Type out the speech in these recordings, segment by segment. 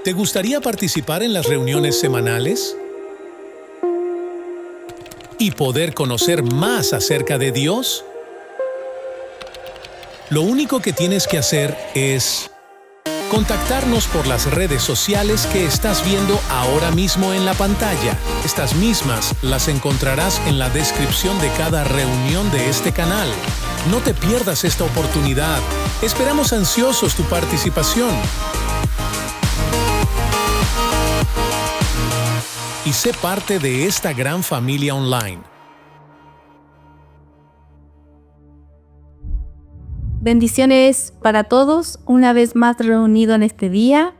¿Te gustaría participar en las reuniones semanales? ¿Y poder conocer más acerca de Dios? Lo único que tienes que hacer es contactarnos por las redes sociales que estás viendo ahora mismo en la pantalla. Estas mismas las encontrarás en la descripción de cada reunión de este canal. No te pierdas esta oportunidad. Esperamos ansiosos tu participación. Y sé parte de esta gran familia online. Bendiciones para todos, una vez más reunido en este día.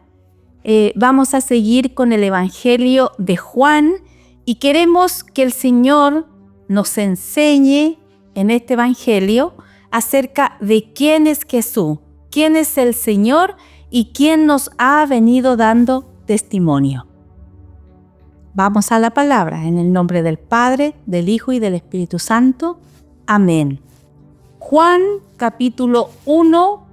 Vamos a seguir con el Evangelio de Juan y queremos que el Señor nos enseñe en este Evangelio acerca de quién es Jesús, quién es el Señor y quién nos ha venido dando testimonio. Vamos a la palabra, en el nombre del Padre, del Hijo y del Espíritu Santo. Amén. Juan capítulo 1,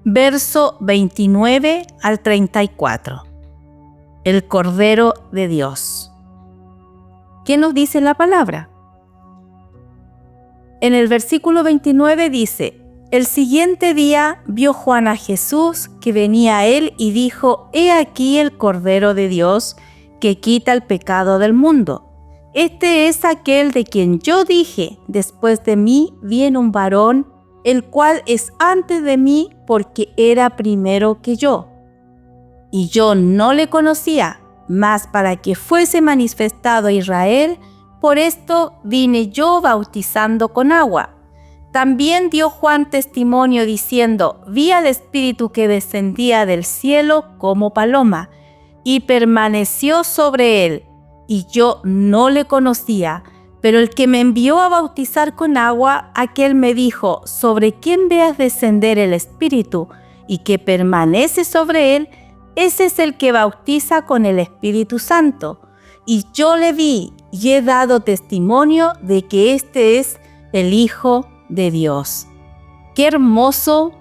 verso 29 al 34. El Cordero de Dios. ¿Qué nos dice la palabra? En el versículo 29 dice: el siguiente día vio Juan a Jesús que venía a él y dijo: He aquí el Cordero de Dios que quita el pecado del mundo. Este es aquel de quien yo dije: después de mí viene un varón, el cual es antes de mí porque era primero que yo. Y yo no le conocía, mas para que fuese manifestado a Israel, por esto vine yo bautizando con agua. También dio Juan testimonio diciendo: vi al Espíritu que descendía del cielo como paloma, y permaneció sobre él. Y yo no le conocía, pero el que me envió a bautizar con agua, aquel me dijo: sobre quien veas descender el Espíritu y que permanece sobre él, ese es el que bautiza con el Espíritu Santo. Y yo le vi y he dado testimonio de que este es el Hijo de Dios. Qué hermoso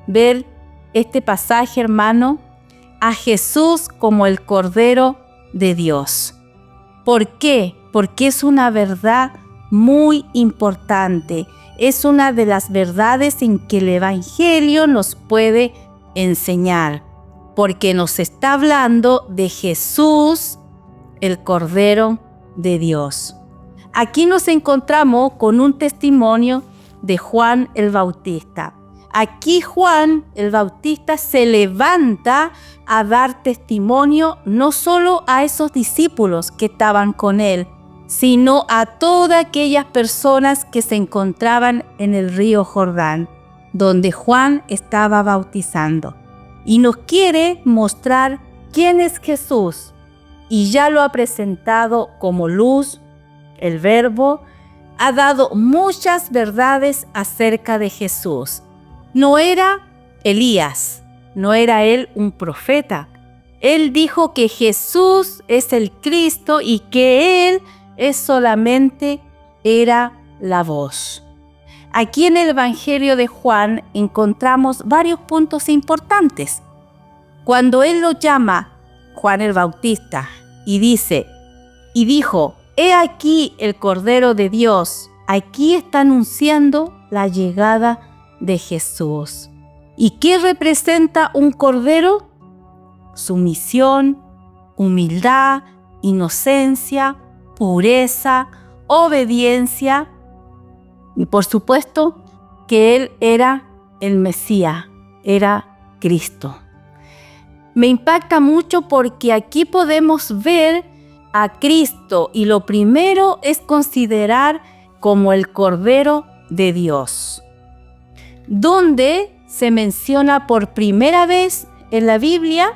ver este pasaje, hermano, a Jesús como el Cordero de Dios. ¿Por qué? Porque es una verdad muy importante. Es una de las verdades en que el Evangelio nos puede enseñar, porque nos está hablando de Jesús, el Cordero de Dios. Aquí nos encontramos con un testimonio de Juan el Bautista. Aquí Juan el Bautista se levanta a dar testimonio no solo a esos discípulos que estaban con él, sino a todas aquellas personas que se encontraban en el río Jordán, donde Juan estaba bautizando. Y nos quiere mostrar quién es Jesús, y ya lo ha presentado como luz, el Verbo. Ha dado muchas verdades acerca de Jesús. No era Elías, no era él un profeta. Él dijo que Jesús es el Cristo y que él solamente era la voz. Aquí en el Evangelio de Juan encontramos varios puntos importantes. Cuando él lo llama Juan el Bautista y dijo: he aquí el Cordero de Dios, aquí está anunciando la llegada de Jesús. ¿Y qué representa un cordero? Sumisión, humildad, inocencia, pureza, obediencia. Y por supuesto que él era el Mesías, era Cristo. Me impacta mucho porque aquí podemos ver a Cristo y lo primero es considerar como el Cordero de Dios, donde se menciona por primera vez en la Biblia.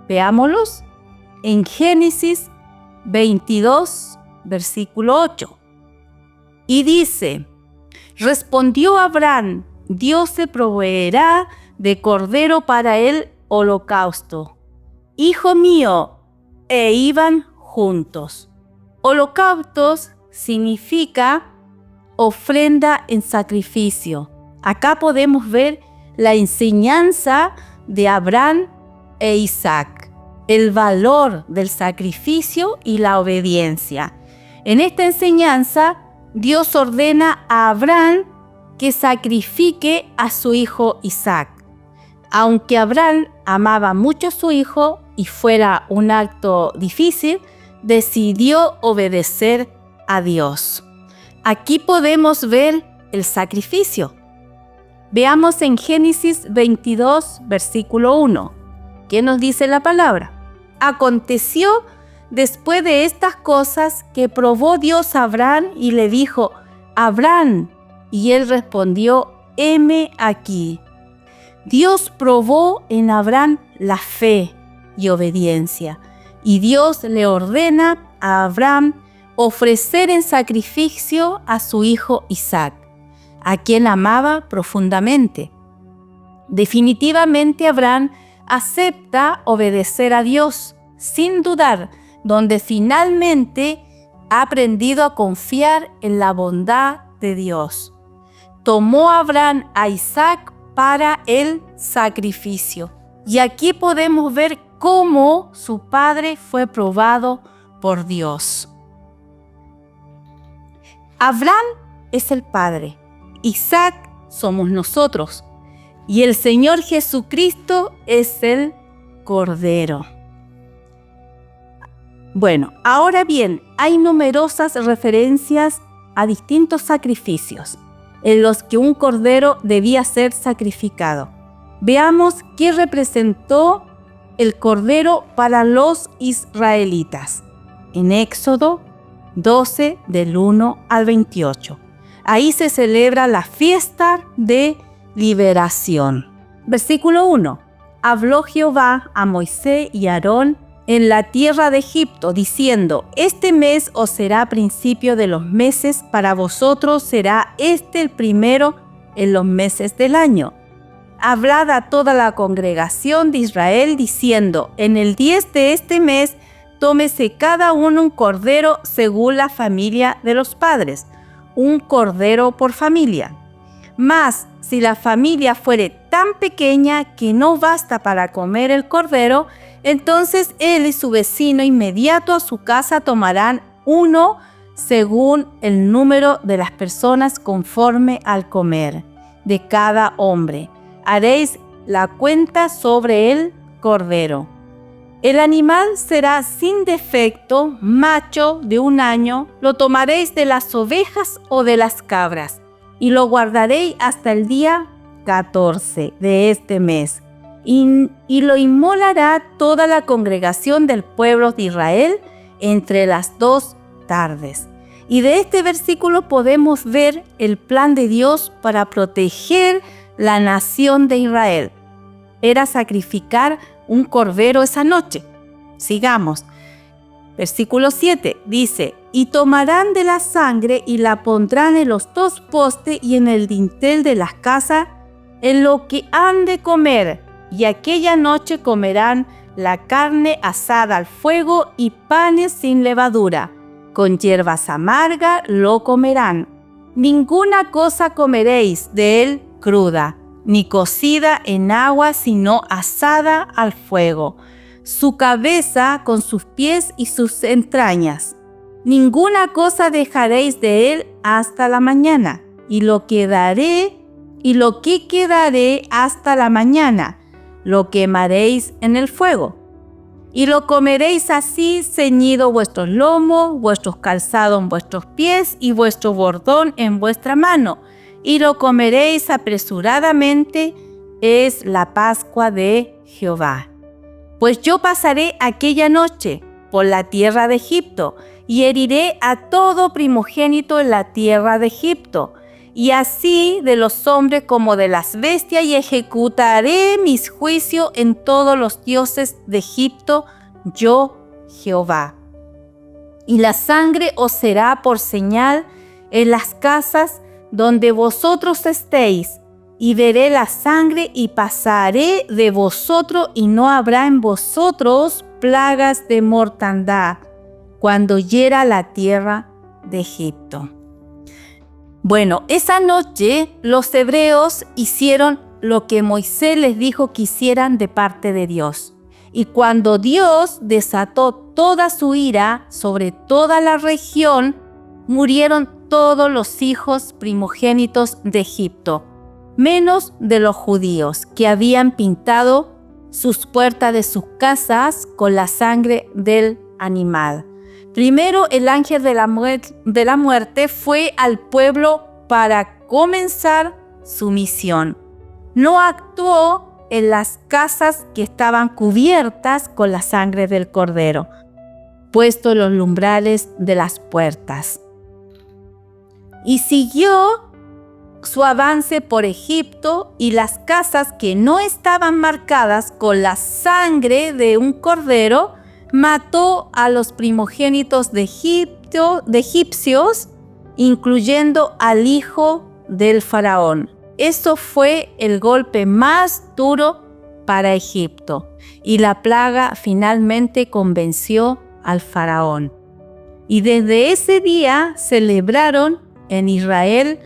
Veámoslos en Génesis 22, versículo 8. Y dice: respondió Abraham: Dios se proveerá de cordero para el holocausto. Hijo mío, e iban juntos. Holocaustos significa ofrenda en sacrificio. Acá podemos ver la enseñanza de Abraham e Isaac, el valor del sacrificio y la obediencia. En esta enseñanza, Dios ordena a Abraham que sacrifique a su hijo Isaac. Aunque Abraham amaba mucho a su hijo y fuera un acto difícil, decidió obedecer a Dios. Aquí podemos ver el sacrificio. Veamos en Génesis 22, versículo 1. ¿Qué nos dice la palabra? Aconteció después de estas cosas que probó Dios a Abraham y le dijo: Abraham. Y él respondió: heme aquí. Dios probó en Abraham la fe y obediencia. Y Dios le ordena a Abraham ofrecer en sacrificio a su hijo Isaac, a quien amaba profundamente. Definitivamente Abraham acepta obedecer a Dios sin dudar, donde finalmente ha aprendido a confiar en la bondad de Dios. Tomó Abraham a Isaac para el sacrificio. Y aquí podemos ver cómo su padre fue probado por Dios. Abraham es el padre, Isaac somos nosotros, y el Señor Jesucristo es el Cordero. Bueno, ahora bien, hay numerosas referencias a distintos sacrificios en los que un cordero debía ser sacrificado. Veamos qué representó el cordero para los israelitas. En Éxodo 12, del 1 al 28. Ahí se celebra la fiesta de liberación. Versículo 1. Habló Jehová a Moisés y a Aarón en la tierra de Egipto, diciendo: este mes os será principio de los meses, para vosotros será este el primero en los meses del año. Hablad a toda la congregación de Israel, diciendo: en el 10 de este mes, tómese cada uno un cordero según la familia de los padres, un cordero por familia. Mas, si la familia fuere tan pequeña que no basta para comer el cordero, entonces él y su vecino inmediato a su casa tomarán uno según el número de las personas conforme al comer de cada hombre. Haréis la cuenta sobre el cordero. El animal será sin defecto, macho de 1 año, lo tomaréis de las ovejas o de las cabras, y lo guardaréis hasta el día 14 de este mes, y lo inmolará toda la congregación del pueblo de Israel entre las 2 tardes. Y de este versículo podemos ver el plan de Dios para proteger la nación de Israel. Era sacrificar un cordero esa noche. Sigamos. Versículo 7 dice: y tomarán de la sangre y la pondrán en los 2 postes y en el dintel de las casas, en lo que han de comer, y aquella noche comerán la carne asada al fuego y panes sin levadura, con hierbas amargas lo comerán. Ninguna cosa comeréis de él cruda, ni cocida en agua, sino asada al fuego, su cabeza con sus pies y sus entrañas. Ninguna cosa dejaréis de él hasta la mañana, y lo que quedaré hasta la mañana, lo quemaréis en el fuego. Y lo comeréis así, ceñido vuestros lomos, vuestros calzados en vuestros pies y vuestro bordón en vuestra mano, y lo comeréis apresuradamente, es la Pascua de Jehová. Pues yo pasaré aquella noche por la tierra de Egipto, y heriré a todo primogénito en la tierra de Egipto, y así de los hombres como de las bestias, y ejecutaré mis juicios en todos los dioses de Egipto, yo Jehová. Y la sangre os será por señal en las casas donde vosotros estéis, y veré la sangre y pasaré de vosotros, y no habrá en vosotros plagas de mortandad cuando hiera la tierra de Egipto. Bueno, esa noche los hebreos hicieron lo que Moisés les dijo que hicieran de parte de Dios. Y cuando Dios desató toda su ira sobre toda la región, murieron todos los hijos primogénitos de Egipto, menos de los judíos, que habían pintado sus puertas de sus casas con la sangre del animal. Primero, el ángel de la muerte fue al pueblo para comenzar su misión. No actuó en las casas que estaban cubiertas con la sangre del cordero, puesto en los umbrales de las puertas. Y siguió su avance por Egipto, y las casas que no estaban marcadas con la sangre de un cordero, mató a los primogénitos de egipcios, incluyendo al hijo del faraón. Eso fue el golpe más duro para Egipto, y la plaga finalmente convenció al faraón. Y desde ese día celebraron en Israel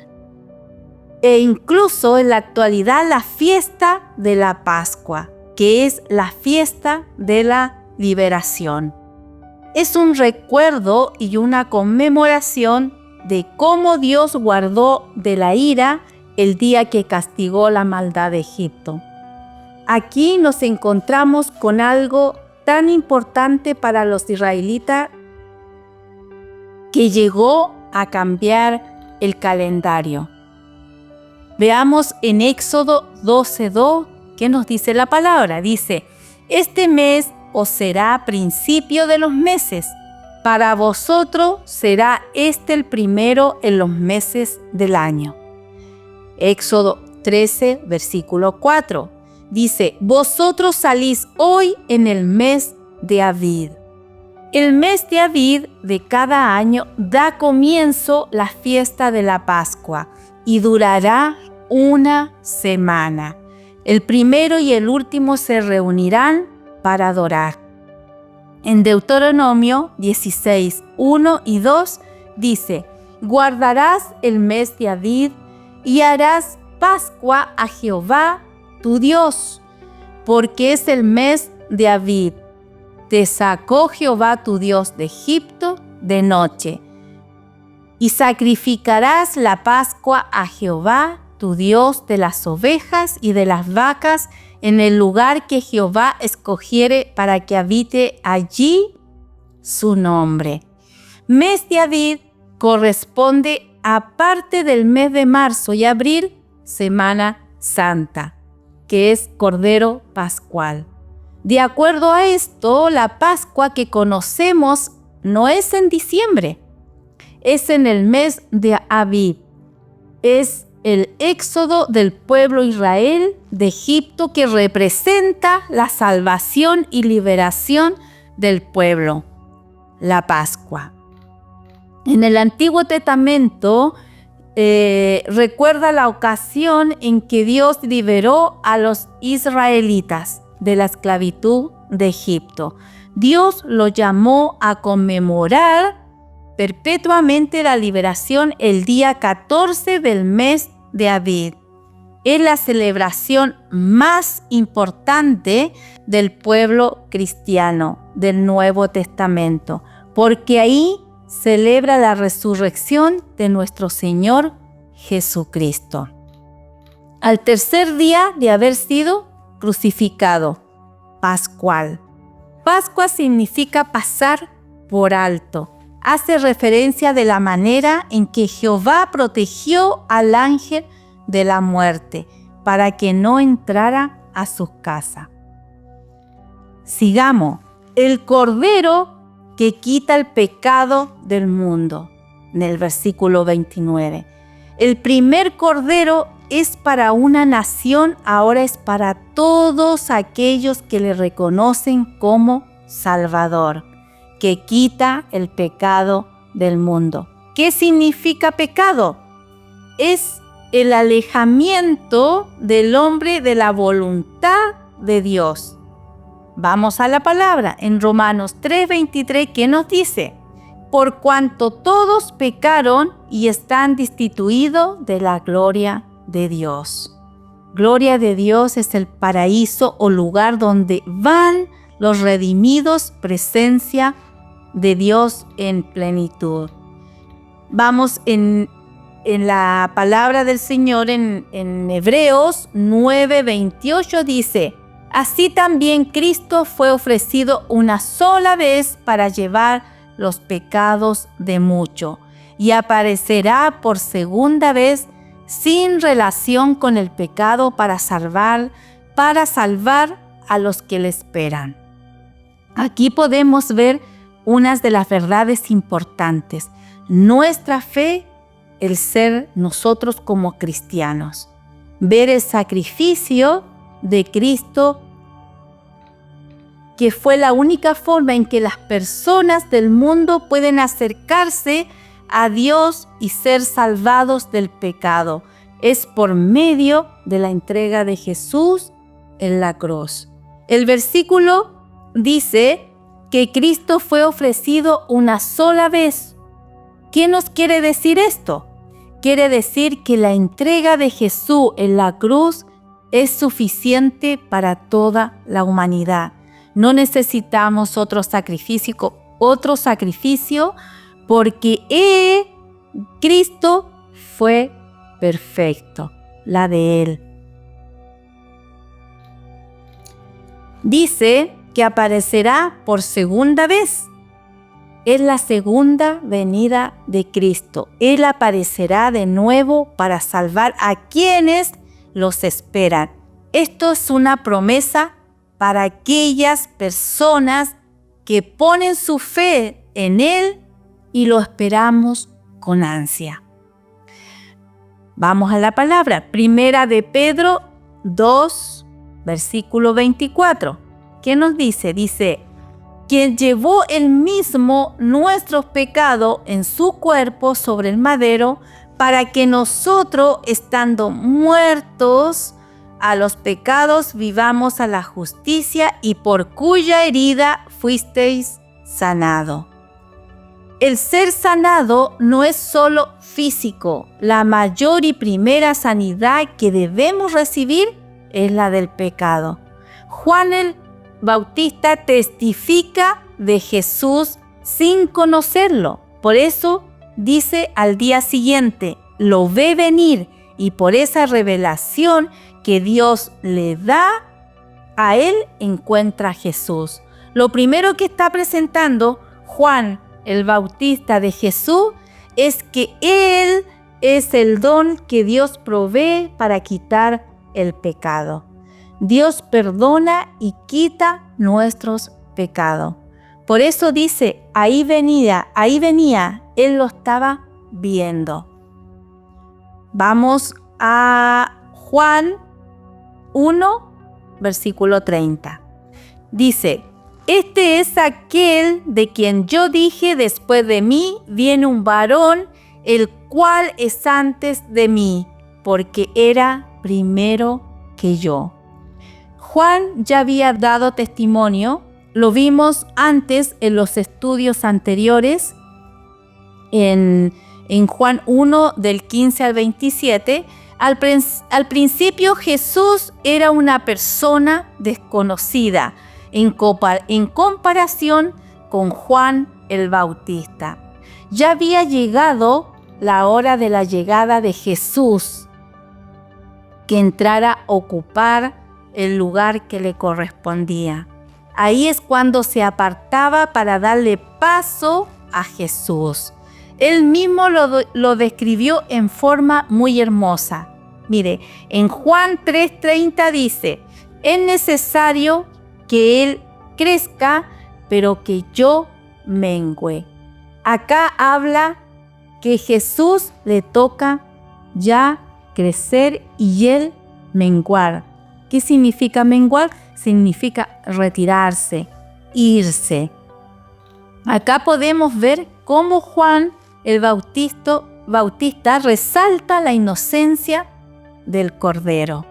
e incluso en la actualidad la fiesta de la Pascua, que es la fiesta de la liberación. Es un recuerdo y una conmemoración de cómo Dios guardó de la ira el día que castigó la maldad de Egipto. Aquí nos encontramos con algo tan importante para los israelitas que llegó a cambiar el calendario. Veamos en Éxodo 12:2 qué nos dice la palabra. Dice: este mes os será principio de los meses. Para vosotros será este el primero en los meses del año. Éxodo 13, versículo 4. Dice: vosotros salís hoy en el mes de Abib. El mes de Abib de cada año da comienzo la fiesta de la Pascua y durará una semana. El primero y el último se reunirán para adorar. En Deuteronomio 16, 1 y 2 dice: guardarás el mes de Abib y harás Pascua a Jehová tu Dios, porque es el mes de Abib. Te sacó Jehová tu Dios de Egipto de noche. Y sacrificarás la Pascua a Jehová tu Dios de las ovejas y de las vacas en el lugar que Jehová escogiere para que habite allí su nombre. Mes de Abib corresponde aparte del mes de marzo y abril, Semana Santa, que es Cordero Pascual. De acuerdo a esto, la Pascua que conocemos no es en diciembre, es en el mes de Abib. Es el éxodo del pueblo Israel de Egipto que representa la salvación y liberación del pueblo, la Pascua. En el Antiguo Testamento recuerda la ocasión en que Dios liberó a los israelitas de la esclavitud de Egipto. Dios lo llamó a conmemorar perpetuamente la liberación el día 14 del mes de Abib. Es la celebración más importante del pueblo cristiano del Nuevo Testamento, porque ahí celebra la resurrección de nuestro Señor Jesucristo. Al tercer día de haber sido crucificado, Pascual. Pascua significa pasar por alto. Hace referencia de la manera en que Jehová protegió al ángel de la muerte para que no entrara a sus casas. Sigamos. El Cordero que quita el pecado del mundo. En el versículo 29. El primer Cordero es para una nación, ahora es para todos aquellos que le reconocen como Salvador, que quita el pecado del mundo. ¿Qué significa pecado? Es el alejamiento del hombre de la voluntad de Dios. Vamos a la palabra en Romanos 3:23, que nos dice: por cuanto todos pecaron y están destituidos de la gloria de Dios. Gloria de Dios es el paraíso o lugar donde van los redimidos, presencia de Dios en plenitud. Vamos en la palabra del Señor en Hebreos 9:28 dice: así también Cristo fue ofrecido una sola vez para llevar los pecados de muchos, y aparecerá por segunda vez sin relación con el pecado para salvar a los que le esperan. Aquí podemos ver unas de las verdades importantes. Nuestra fe, el ser nosotros como cristianos. Ver el sacrificio de Cristo, que fue la única forma en que las personas del mundo pueden acercarse a Dios y ser salvados del pecado. Es por medio de la entrega de Jesús en la cruz. El versículo dice que Cristo fue ofrecido una sola vez. ¿Qué nos quiere decir esto? Quiere decir que la entrega de Jesús en la cruz es suficiente para toda la humanidad. No necesitamos otro sacrificio porque Cristo fue perfecto, la de Él. Dice que aparecerá por segunda vez. Es la segunda venida de Cristo. Él aparecerá de nuevo para salvar a quienes los esperan. Esto es una promesa para aquellas personas que ponen su fe en Él y lo esperamos con ansia. Vamos a la palabra. Primera de Pedro 2, versículo 24. ¿Qué nos dice? Dice: quien llevó él mismo nuestros pecados en su cuerpo sobre el madero, para que nosotros, estando muertos a los pecados, vivamos a la justicia, y por cuya herida fuisteis sanado. El ser sanado no es solo físico. La mayor y primera sanidad que debemos recibir es la del pecado. Juan el Bautista testifica de Jesús sin conocerlo. Por eso dice al día siguiente, lo ve venir, y por esa revelación que Dios le da a él encuentra a Jesús. Lo primero que está presentando Juan el Bautista de Jesús es que Él es el don que Dios provee para quitar el pecado. Dios perdona y quita nuestros pecados. Por eso dice, ahí venía, Él lo estaba viendo. Vamos a Juan 1, versículo 30. Dice: este es aquel de quien yo dije, después de mí viene un varón, el cual es antes de mí, porque era primero que yo. Juan ya había dado testimonio, lo vimos antes en los estudios anteriores, en Juan 1 del 15 al 27. Al principio Jesús era una persona desconocida en comparación con Juan el Bautista. Ya había llegado la hora de la llegada de Jesús, que entrara a ocupar el lugar que le correspondía. Ahí es cuando se apartaba para darle paso a Jesús. Él mismo lo describió en forma muy hermosa. Mire, en Juan 3:30 dice: es necesario que Él crezca, pero que yo mengüe. Acá habla que Jesús le toca ya crecer y Él menguar. ¿Qué significa menguar? Significa retirarse, irse. Acá podemos ver cómo Juan el Bautista resalta la inocencia del Cordero.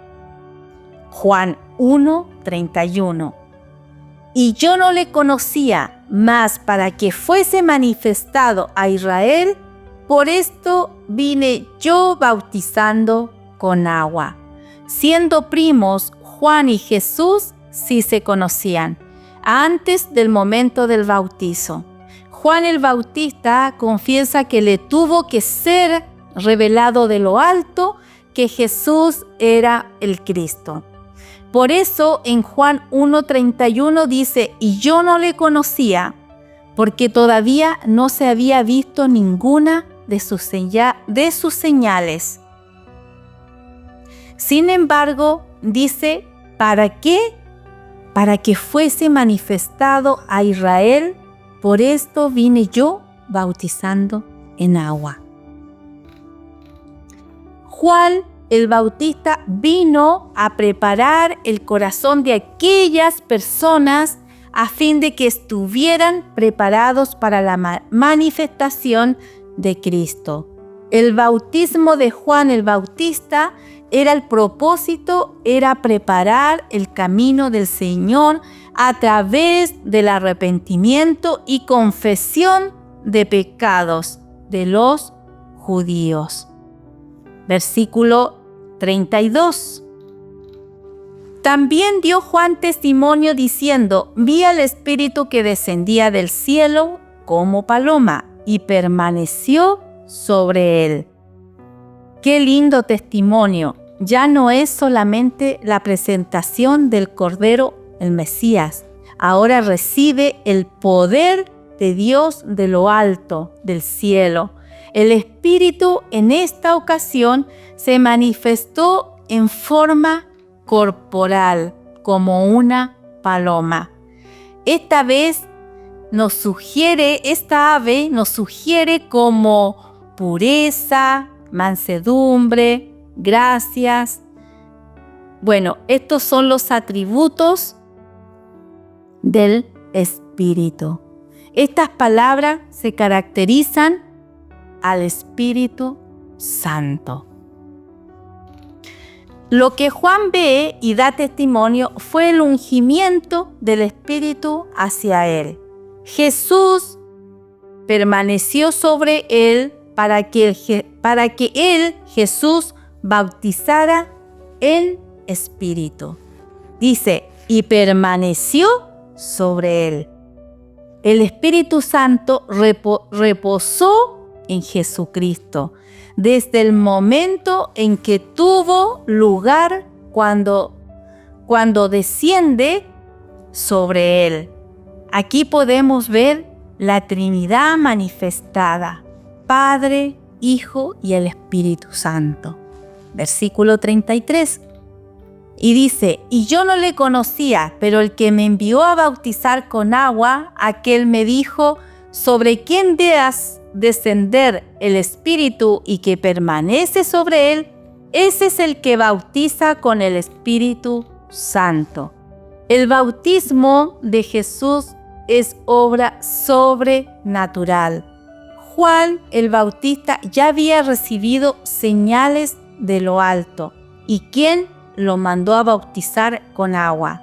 Juan 1:31. Y yo no le conocía, mas para que fuese manifestado a Israel, por esto vine yo bautizando con agua. Siendo primos, Juan y Jesús sí se conocían antes del momento del bautizo. Juan el Bautista confiesa que le tuvo que ser revelado de lo alto que Jesús era el Cristo. Por eso en Juan 1:31 dice: y yo no le conocía, porque todavía no se había visto ninguna de sus señales. Sin embargo, dice, ¿para qué? Para que fuese manifestado a Israel. Por esto vine yo bautizando en agua. Juan el Bautista vino a preparar el corazón de aquellas personas a fin de que estuvieran preparados para la manifestación de Cristo. El bautismo de Juan el Bautista el propósito era preparar el camino del Señor a través del arrepentimiento y confesión de pecados de los judíos. Versículo 32. También dio Juan testimonio diciendo: vi al Espíritu que descendía del cielo como paloma y permaneció sobre él. Qué lindo testimonio. Ya no es solamente la presentación del Cordero, el Mesías. Ahora recibe el poder de Dios de lo alto, del cielo. El Espíritu en esta ocasión se manifestó en forma corporal, como una paloma. Esta ave nos sugiere como pureza, mansedumbre, gracias. Bueno, estos son los atributos del Espíritu. Estas palabras se caracterizan al Espíritu Santo. Lo que Juan ve y da testimonio fue el ungimiento del Espíritu hacia él. Jesús permaneció sobre él para que él, Jesús, bautizara en Espíritu. Dice, y permaneció sobre él. El Espíritu Santo reposó en Jesucristo desde el momento en que tuvo lugar cuando desciende sobre él. Aquí podemos ver la Trinidad manifestada, Padre, Hijo y el Espíritu Santo. Versículo 33. Y dice, y yo no le conocía, pero el que me envió a bautizar con agua, aquel me dijo, sobre quien veas descender el Espíritu y que permanece sobre él, ese es el que bautiza con el Espíritu Santo. El bautismo de Jesús es obra sobrenatural. Juan el Bautista ya había recibido señales de lo alto. ¿Y quién lo mandó a bautizar con agua?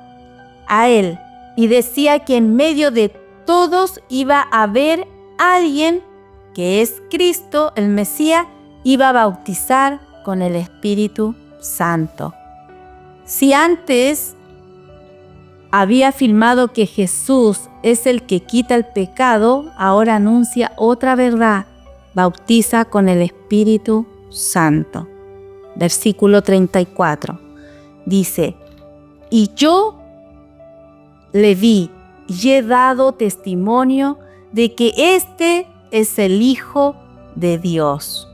A él. Y decía que en medio de todos iba a haber alguien que es Cristo, el Mesías, iba a bautizar con el Espíritu Santo. Si antes había afirmado que Jesús es el que quita el pecado, ahora anuncia otra verdad, bautiza con el Espíritu Santo. Versículo 34. Dice, y yo le vi y he dado testimonio de que este es el Hijo de Dios.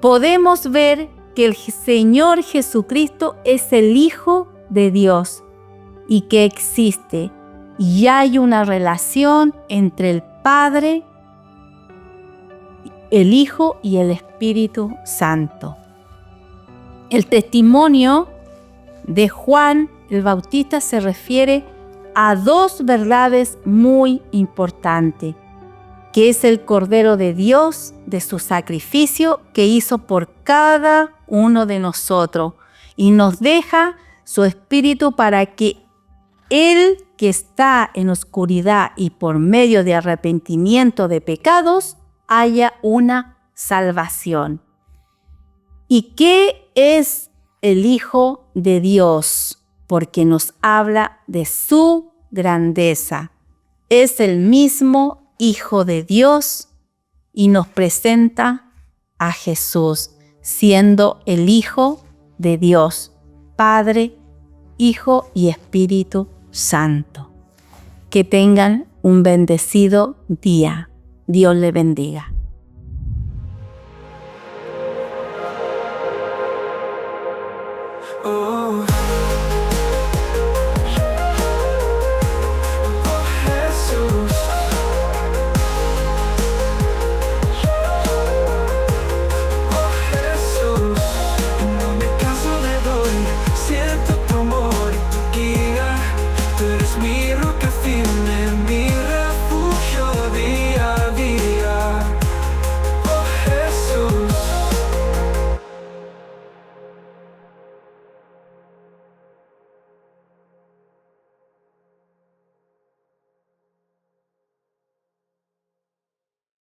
Podemos ver que el Señor Jesucristo es el Hijo de Dios y que existe y hay una relación entre el Padre, el Hijo y el Espíritu Santo. El testimonio de Juan el Bautista se refiere a dos verdades muy importantes, que es el Cordero de Dios, de su sacrificio que hizo por cada uno de nosotros y nos deja su Espíritu para que el que está en oscuridad y por medio de arrepentimiento de pecados haya una salvación. ¿Y qué es el Hijo de Dios, porque nos habla de su grandeza. Es el mismo Hijo de Dios y nos presenta a Jesús, siendo el Hijo de Dios, Padre, Hijo y Espíritu Santo. Que tengan un bendecido día. Dios le bendiga. Oh.